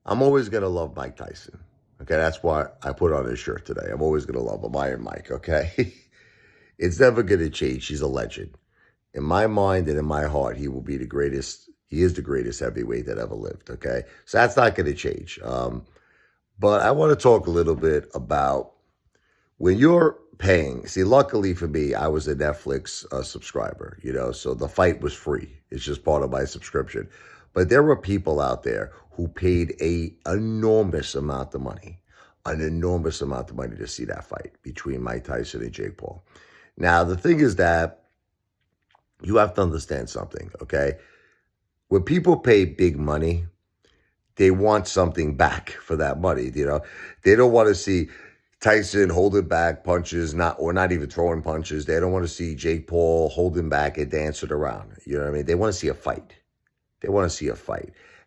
I'm always going to love Mike Tyson. Okay, that's why I put on his shirt today. I'm always going to love him, Iron Mike, okay? It's never going to change. He's a legend. In my mind and in my heart, he will be the greatest. He is the greatest heavyweight that ever lived, okay? So that's not going to change. But I want to talk a little bit about when you're paying. See, luckily for me, I was a Netflix subscriber, so the fight was free. It's just part of my subscription. But there were people out there who paid an enormous amount of money to see that fight between Mike Tyson and Jake Paul. Now, the thing is that you have to understand something, okay? When people pay big money, they want something back for that money, They don't want to see Tyson holding back punches, not even throwing punches. They don't want to see Jake Paul holding back and dancing around. You know what I mean? They want to see a fight.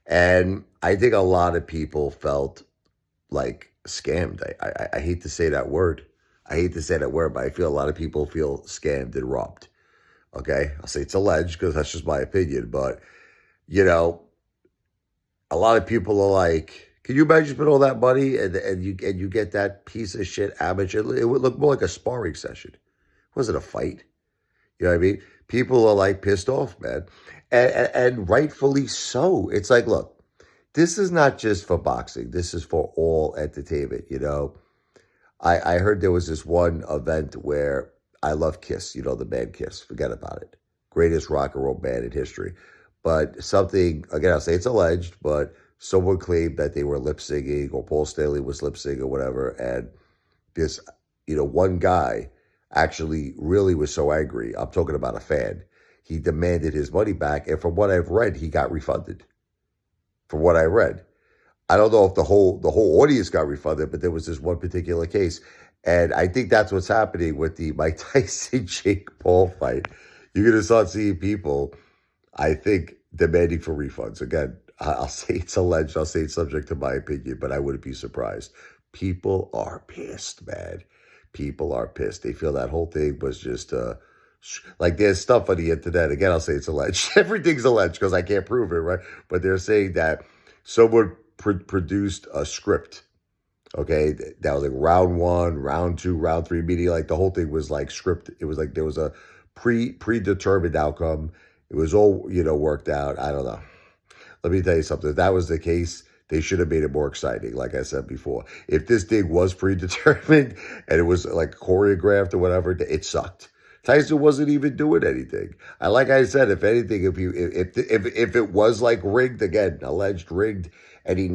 And I think a lot of people felt like scammed. I hate to say that word. But I feel a lot of people feel scammed and robbed. Okay? I'll say it's alleged because that's just my opinion. But, a lot of people are like, can you imagine spending all that money and you get that piece of shit amateur? It would look more like a sparring session. It wasn't a fight. You know what I mean? People are like pissed off, man. And rightfully so. It's like, look, this is not just for boxing. This is for all entertainment, I heard there was this one event where I love Kiss, the band Kiss. Forget about it. Greatest rock and roll band in history. But something, again, I'll say it's alleged, but someone claimed that they were lip syncing or Paul Stanley was lip syncing or whatever. And this, one guy actually really was so angry. I'm talking about a fan. He demanded his money back. And from what I've read, he got refunded. From what I read. I don't know if the whole audience got refunded, but there was this one particular case. And I think that's what's happening with the Mike Tyson Jake Paul fight. You're going to start seeing people, I think, demanding for refunds. Again, I'll say it's alleged. I'll say it's subject to my opinion, but I wouldn't be surprised. People are pissed, man. People are pissed. They feel that whole thing was just like there's stuff on the internet. Again, I'll say it's alleged. Everything's alleged because I can't prove it, right? But they're saying that someone produced a script. Okay, that was like round 1, round 2, round 3, meaning like the whole thing was like scripted. It was like there was a predetermined outcome. It was all, worked out. I don't know. Let me tell you something. If that was the case, they should have made it more exciting, like I said before. If this thing was predetermined and it was like choreographed or whatever, it sucked. Tyson wasn't even doing anything. Like I said, if anything, if it was like rigged, again, alleged rigged, and he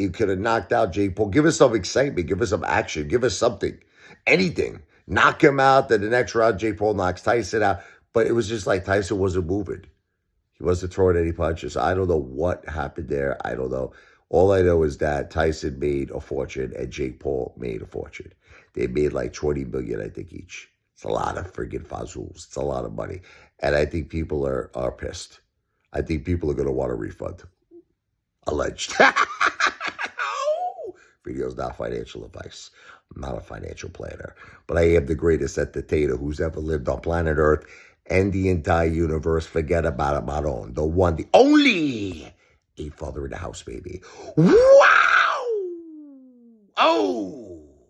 could have knocked out Jake Paul, give us some excitement, give us some action, give us something, anything. Knock him out, then the next round, Jake Paul knocks Tyson out. But it was just like Tyson wasn't moving. He wasn't throwing any punches. I don't know what happened there. I don't know. All I know is that Tyson made a fortune and Jake Paul made a fortune. They made like $20 million, I think, each. It's a lot of friggin' fazools. It's a lot of money. And I think people are pissed. I think people are going to want a refund. Alleged. Video's not financial advice. I'm not a financial planner. But I am the greatest entertainer who's ever lived on planet Earth and the entire universe. Forget about it, my own. The one, the only Apefather in the house, baby. Wow! Oh!